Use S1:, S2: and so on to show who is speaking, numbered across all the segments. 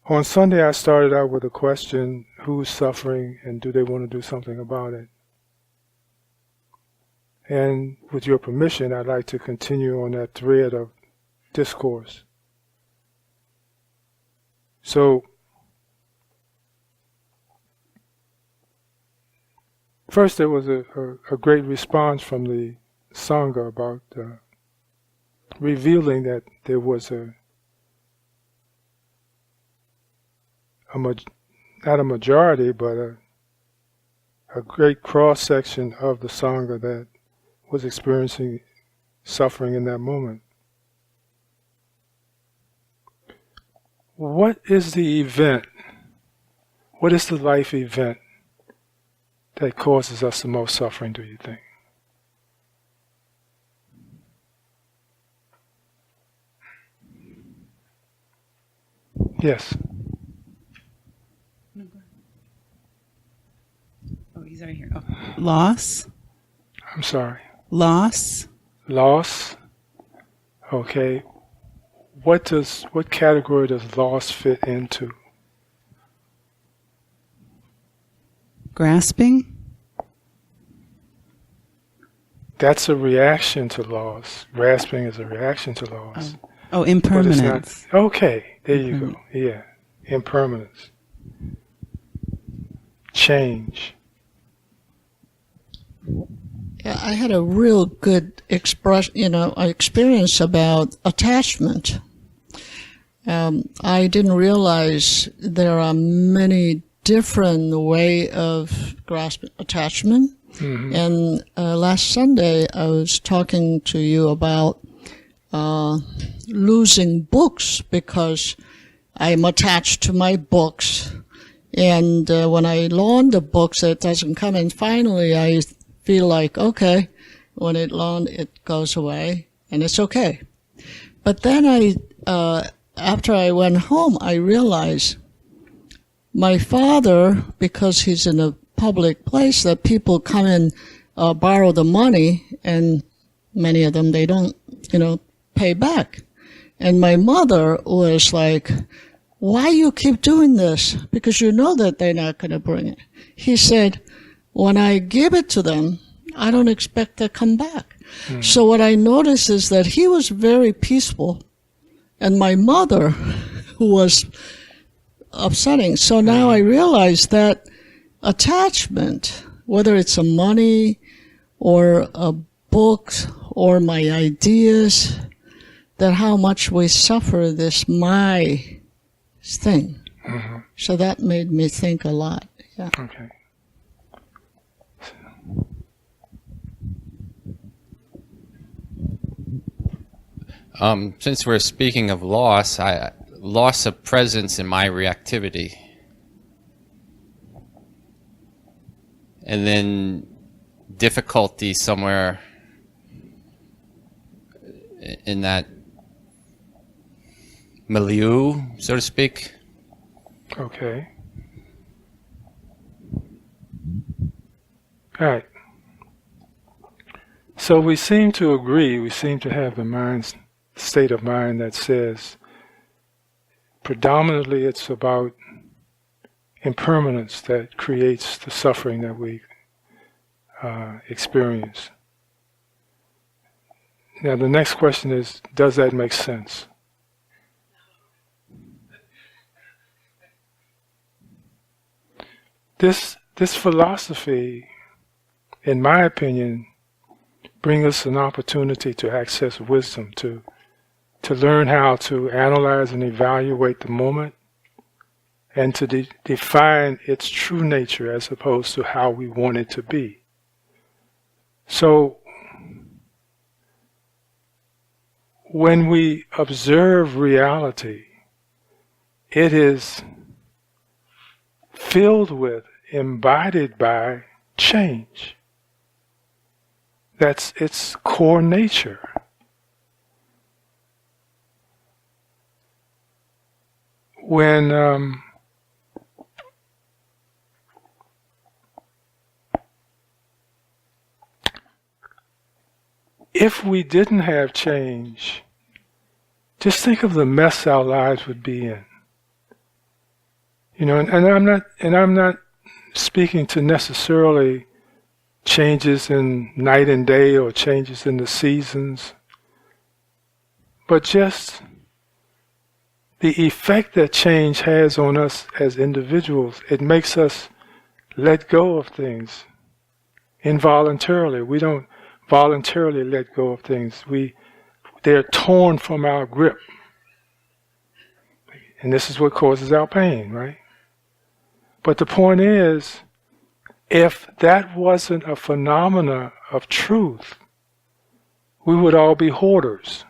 S1: On Sunday, I started out with a question: who's suffering, and do they want to do something about it? And with your permission, I'd like to continue on that thread of discourse. So, first there was a great response from the Sangha about revealing that there was not a majority, but a great cross-section of the Sangha that was experiencing suffering in that moment. What is the event? What is the life event that causes us the most suffering, do you think? Yes.
S2: Oh, he's right here. Oh. Loss.
S1: I'm sorry.
S2: Loss.
S1: Loss. Okay. What category does loss fit into?
S2: Grasping.
S1: That's a reaction to loss. Grasping is a reaction to loss.
S2: Oh, impermanence.
S1: Okay, there you go. Yeah, impermanence. Change.
S3: Yeah, I had a real good experience about attachment. I didn't realize there are many different ways of grasping attachment. Mm-hmm. And last Sunday, I was talking to you about losing books because I'm attached to my books. And when I loan the books, it doesn't come. And finally, I feel like, okay, when it loaned, it goes away, and it's okay. But then after I went home, I realized my father, because he's in a public place, that people come and borrow the money, and many of them, they don't, pay back. And my mother was like, why you keep doing this? Because you know that they're not going to bring it. He said, when I give it to them, I don't expect to come back. Mm. So what I noticed is that he was very peaceful, and my mother was upsetting. So now I realize that attachment, whether it's a money or a book or my ideas, that how much we suffer this my thing. Mm-hmm. So that made me think a lot. Yeah.
S1: Okay.
S4: Since we're speaking of loss, loss of presence in my reactivity. And then difficulty somewhere in that milieu, so to speak.
S1: Okay. All right. So we seem to agree, we seem to have the state of mind that says predominantly it's about impermanence that creates the suffering that we experience. Now the next question is, does that make sense? This philosophy, in my opinion, brings us an opportunity to access wisdom, to learn how to analyze and evaluate the moment, and to define its true nature as opposed to how we want it to be. So, when we observe reality, it is filled with, embodied by change. That's its core nature. When if we didn't have change, just think of the mess our lives would be in. You know, and I'm not speaking to necessarily changes in night and day or changes in the seasons, but just the effect that change has on us as individuals. It makes us let go of things involuntarily. We don't voluntarily let go of things. They're torn from our grip. And this is what causes our pain, right? But the point is, if that wasn't a phenomena of truth, we would all be hoarders.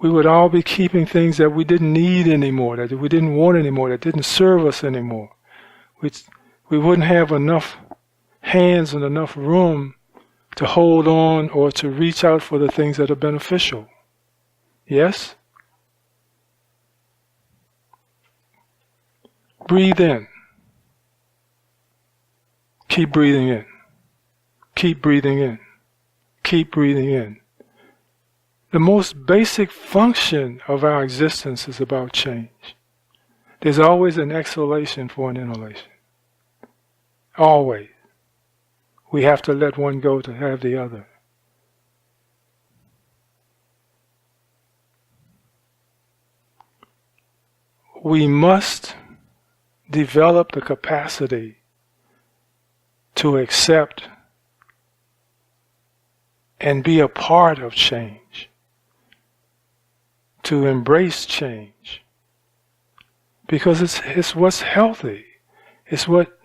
S1: We would all be keeping things that we didn't need anymore, that we didn't want anymore, that didn't serve us anymore. We wouldn't have enough hands and enough room to hold on or to reach out for the things that are beneficial. Yes? Breathe in. Keep breathing in. Keep breathing in. Keep breathing in. The most basic function of our existence is about change. There's always an exhalation for an inhalation. Always. We have to let one go to have the other. We must develop the capacity to accept and be a part of change, to embrace change, because it's what's healthy. It's what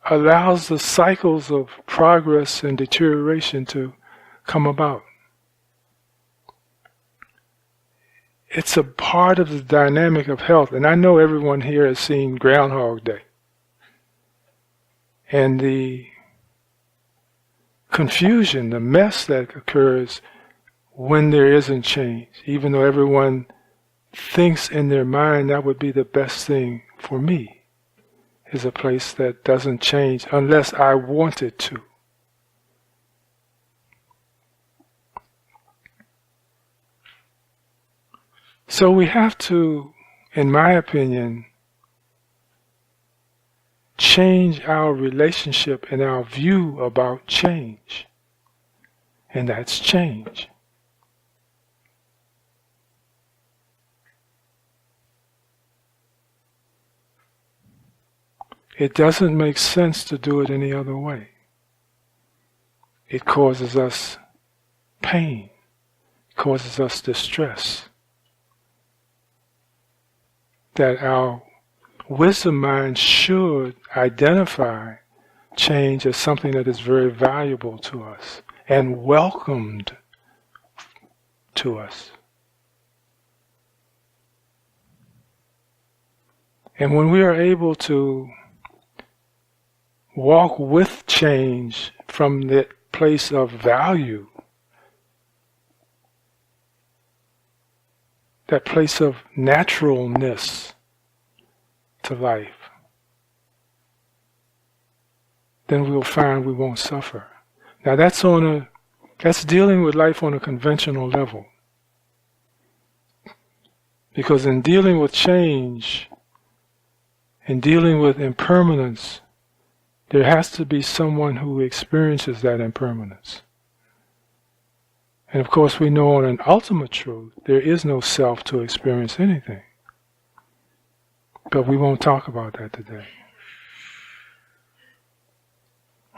S1: allows the cycles of progress and deterioration to come about. It's a part of the dynamic of health. And I know everyone here has seen Groundhog Day. And the confusion, the mess that occurs when there isn't change, even though everyone thinks in their mind that would be the best thing for me, is a place that doesn't change unless I want it to. So we have to, in my opinion, change our relationship and our view about change. And that's change. It doesn't make sense to do it any other way. It causes us pain. It causes us distress. That our wisdom mind should identify change as something that is very valuable to us and welcomed to us. And when we are able to walk with change from that place of value, that place of naturalness to life, then we'll find we won't suffer. Now that's dealing with life on a conventional level. Because in dealing with change, in dealing with impermanence, there has to be someone who experiences that impermanence. And of course we know on an ultimate truth, there is no self to experience anything. But we won't talk about that today.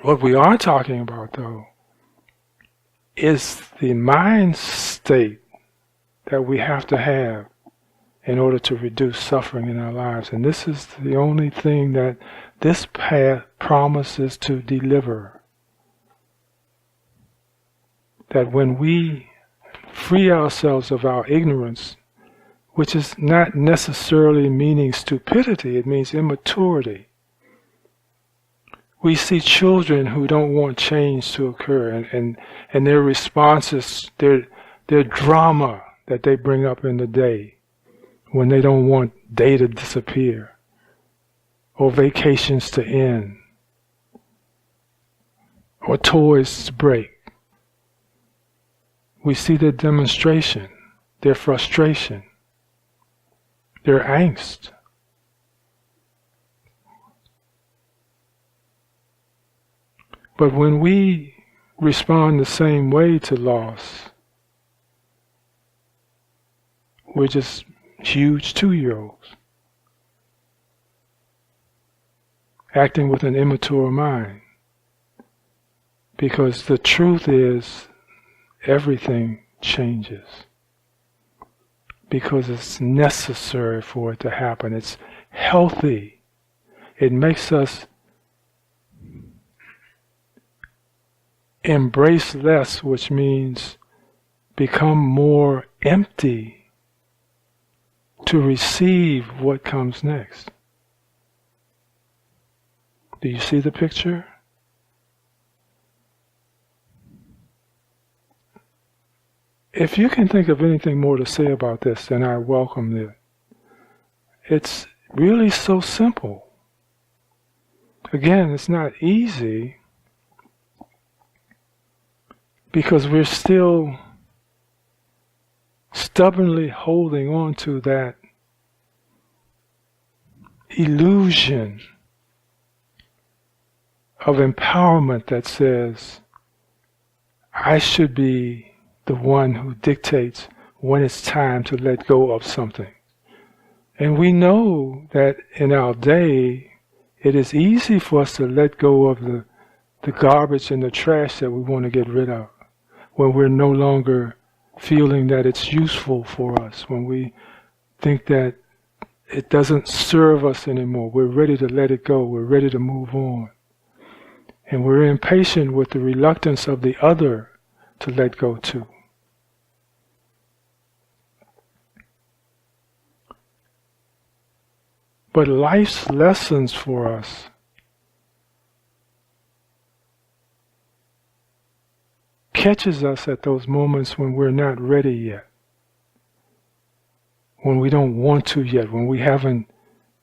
S1: What we are talking about, though, is the mind state that we have to have in order to reduce suffering in our lives. And this is the only thing that this path promises to deliver. That when we free ourselves of our ignorance, which is not necessarily meaning stupidity, it means immaturity. We see children who don't want change to occur, and their responses, their drama that they bring up in the day, when they don't want day to disappear, or vacations to end, or toys to break. We see their demonstration, their frustration. their angst. But when we respond the same way to loss, we're just huge 2-year-olds acting with an immature mind. Because the truth is, everything changes. Because it's necessary for it to happen. It's healthy. It makes us embrace less, which means become more empty to receive what comes next. Do you see the picture? If you can think of anything more to say about this, then I welcome it. It's really so simple. Again, it's not easy because we're still stubbornly holding on to that illusion of empowerment that says, I should be the one who dictates when it's time to let go of something. And we know that in our day, it is easy for us to let go of the garbage and the trash that we want to get rid of, when we're no longer feeling that it's useful for us, when we think that it doesn't serve us anymore. We're ready to let it go. We're ready to move on. And we're impatient with the reluctance of the other to let go too. But life's lessons for us catches us at those moments when we're not ready yet, when we don't want to yet, when we haven't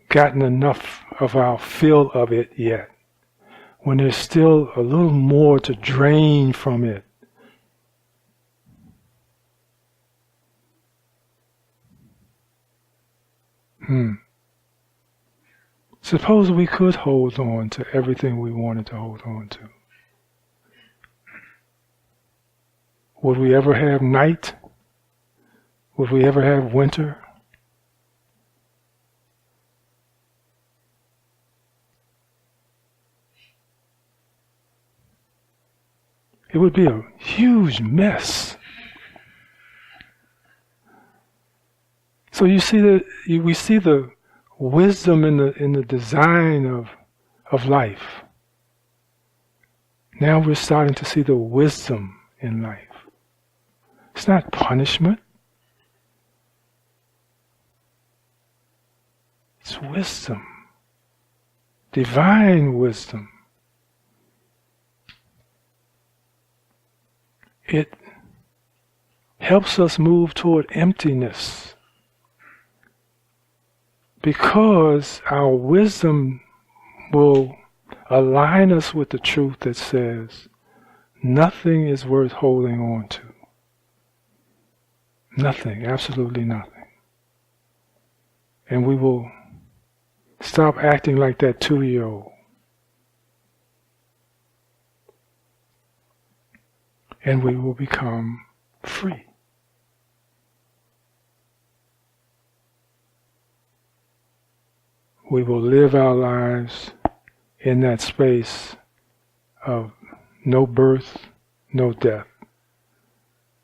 S1: gotten enough of our fill of it yet, when there's still a little more to drain from it. Suppose we could hold on to everything we wanted to hold on to. Would we ever have night? Would we ever have winter? It would be a huge mess. So you see we see the wisdom in the design of life. Now we're starting to see the wisdom in life. It's not punishment. It's wisdom. Divine wisdom. It helps us move toward emptiness because our wisdom will align us with the truth that says nothing is worth holding on to. Nothing, absolutely nothing. And we will stop acting like that 2-year-old. And we will become free. We will live our lives in that space of no birth, no death,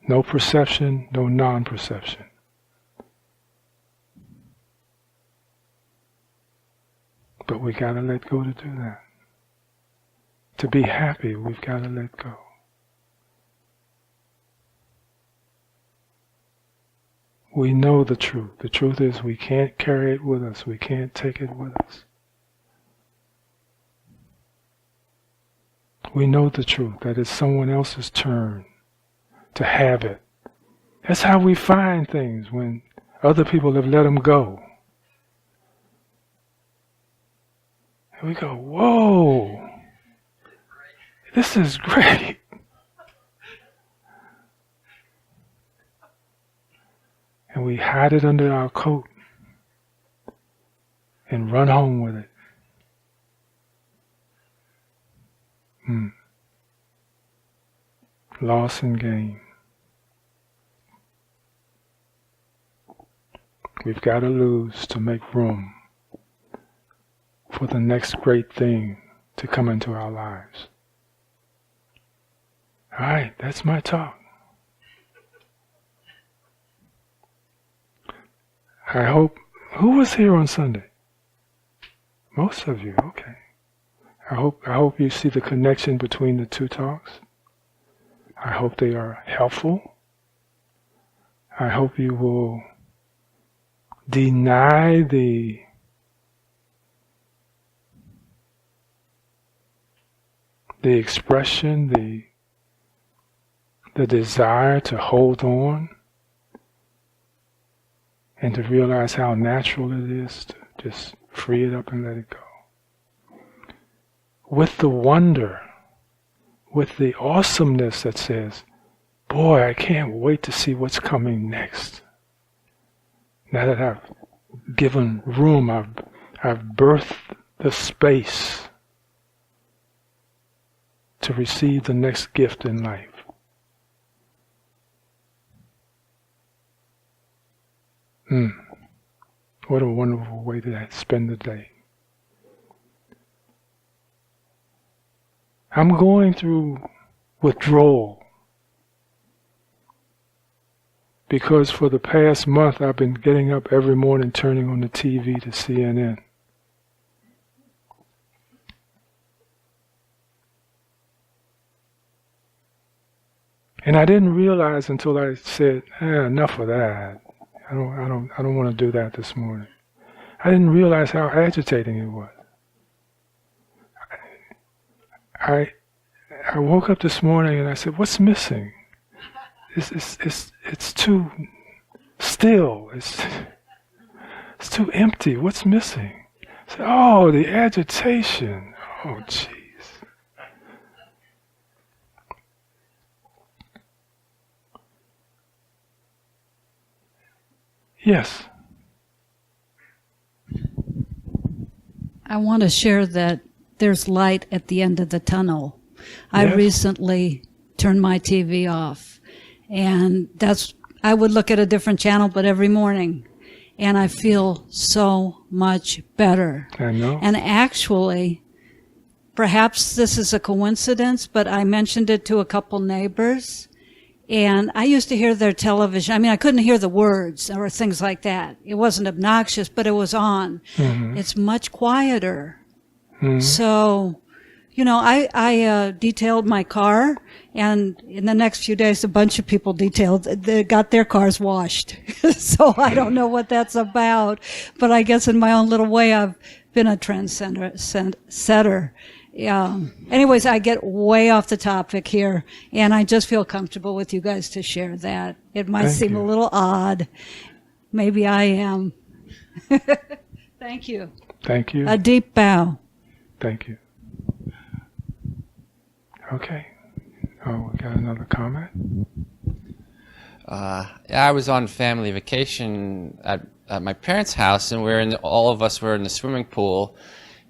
S1: no perception, no non-perception. But we gotta let go to do that. To be happy, we've gotta let go. We know the truth. The truth is we can't carry it with us. We can't take it with us. We know the truth, that it's someone else's turn to have it. That's how we find things when other people have let them go. And we go, whoa, this is great. And we hide it under our coat. and run home with it. Loss and gain. We've got to lose to make room for the next great thing to come into our lives. All right, that's my talk. I hope, who was here on Sunday? Most of you, okay. I hope you see the connection between the two talks. I hope they are helpful. I hope you will deny the expression, the desire to hold on, and to realize how natural it is to just free it up and let it go. With the wonder, with the awesomeness that says, boy, I can't wait to see what's coming next. Now that I've given room, I've birthed the space to receive the next gift in life. What a wonderful way to spend the day. I'm going through withdrawal because for the past month I've been getting up every morning turning on the TV to CNN. And I didn't realize until I said, enough of that. I don't want to do that this morning. I didn't realize how agitating it was. I woke up this morning and I said, what's missing? It's too still. It's too empty. What's missing? I said, oh, the agitation. Oh, jeez. Yes.
S5: I want to share that there's light at the end of the tunnel. I recently turned my TV off, and I would look at a different channel, but every morning, and I feel so much better.
S1: I know.
S5: And actually, perhaps this is a coincidence, but I mentioned it to a couple neighbors, and I used to hear their television. I mean, I couldn't hear the words or things like that. It wasn't obnoxious, but it was on. Mm-hmm. It's much quieter. Mm-hmm. So, I detailed my car, and in the next few days, a bunch of people they got their cars washed. So I don't know what that's about, but I guess in my own little way, I've been a trendsetter. Yeah. Anyways, I get way off the topic here, and I just feel comfortable with you guys to share that. It might seem a little odd. Maybe I am. Thank you.
S1: Thank you.
S5: A deep bow.
S1: Thank you. Okay. Oh, we got another comment?
S4: I was on family vacation at my parents' house, and all of us were in the swimming pool,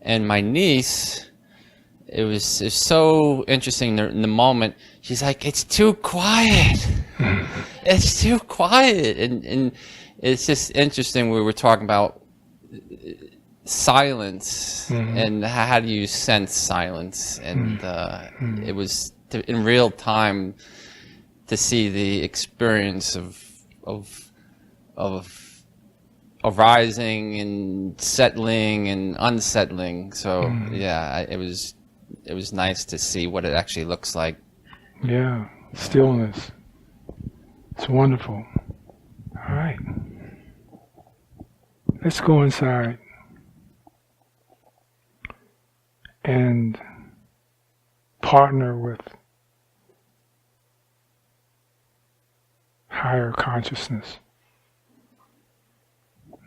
S4: and my niece, it was so interesting in the moment. She's like, it's too quiet. It's too quiet. And it's just interesting. We were talking about silence and how do you sense silence. And it was in real time to see the experience of arising and settling and unsettling. So it was nice to see what it actually looks like.
S1: Yeah, stillness. It's wonderful. All right. Let's go inside and partner with higher consciousness,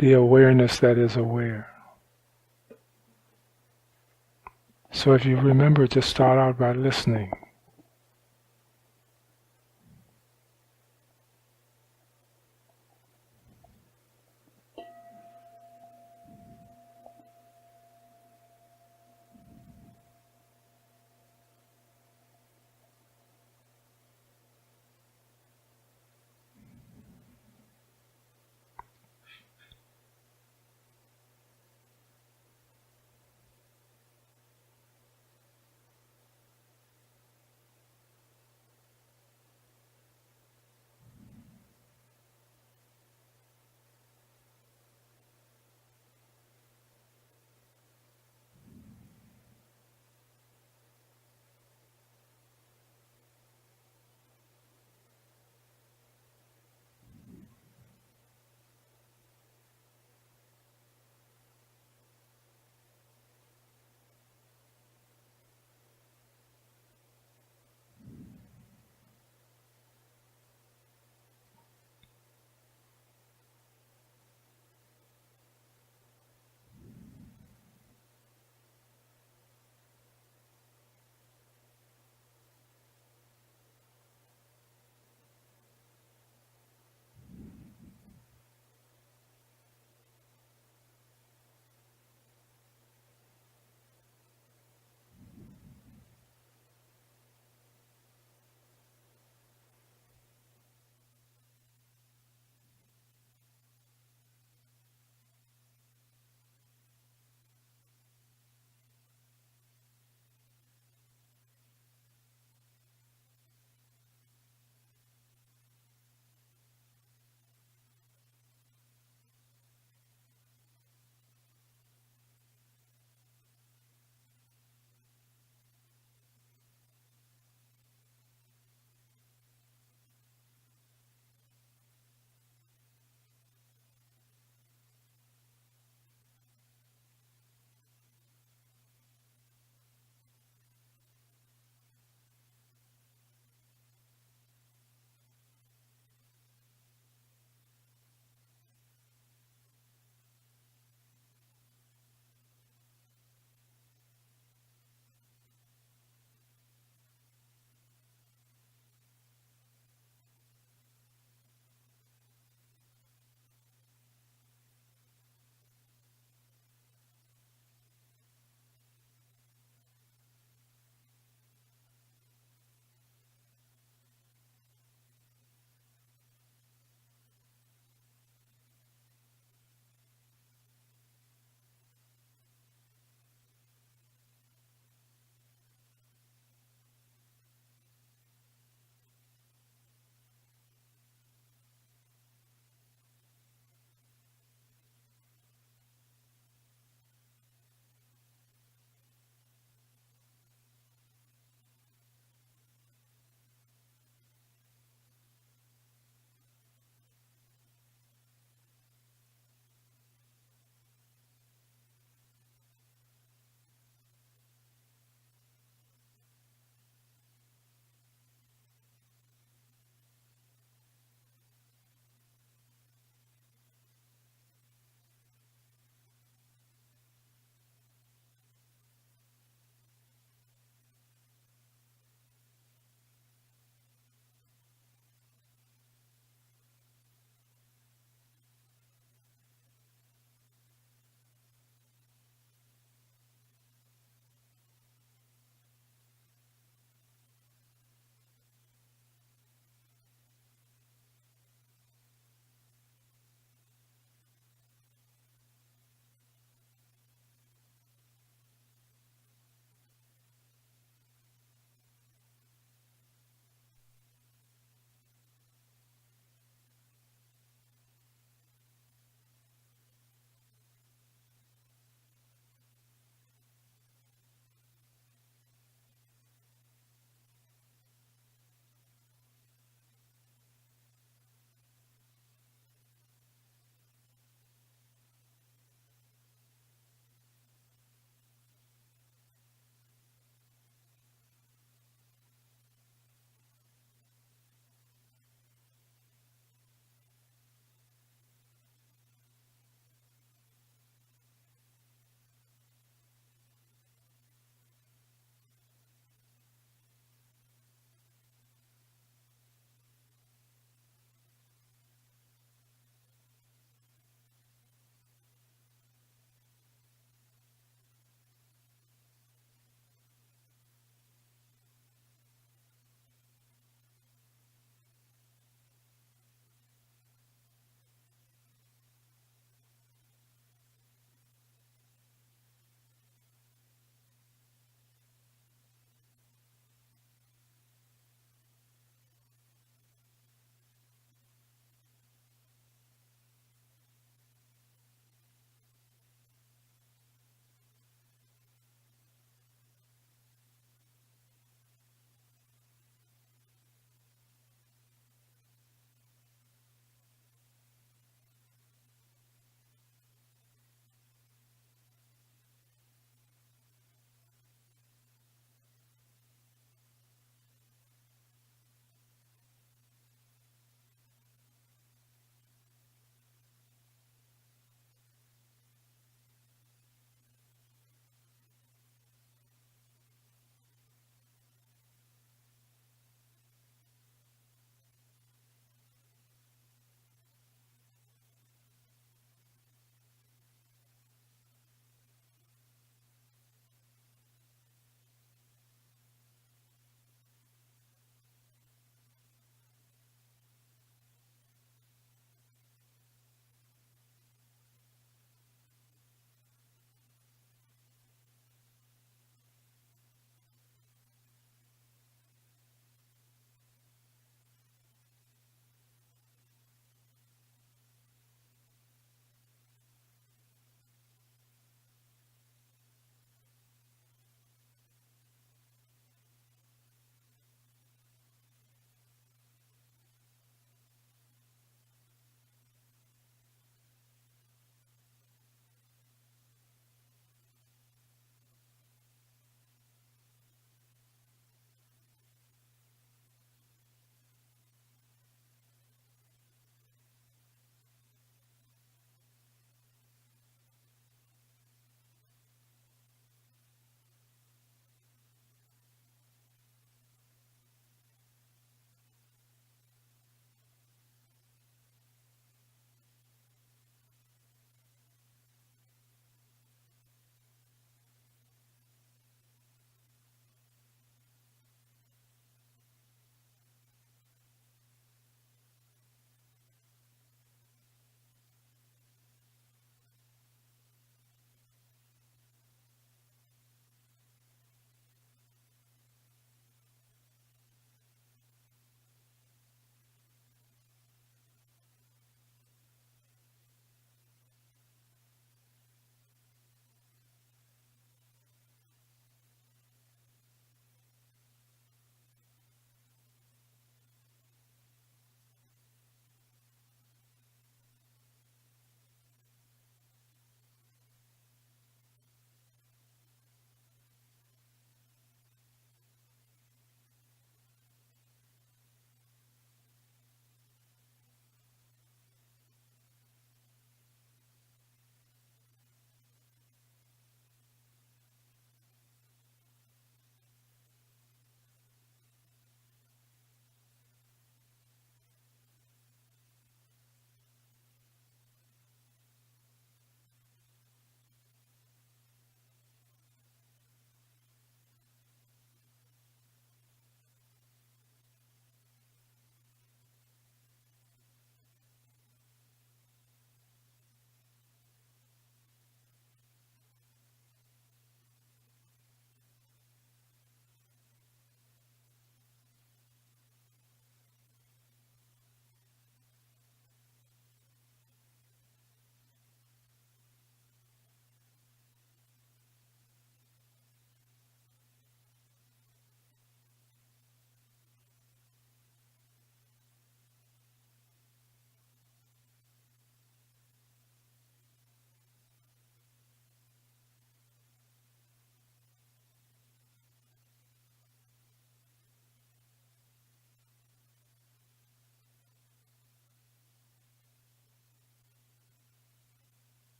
S1: the awareness that is aware. So if you remember, just start out by listening.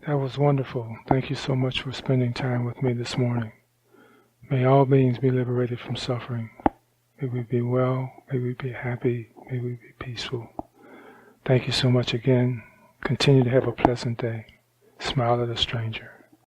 S1: That was wonderful. Thank you so much for spending time with me this morning. May all beings be liberated from suffering. May we be well. May we be happy. May we be peaceful. Thank you so much again. Continue to have a pleasant day. Smile at a stranger.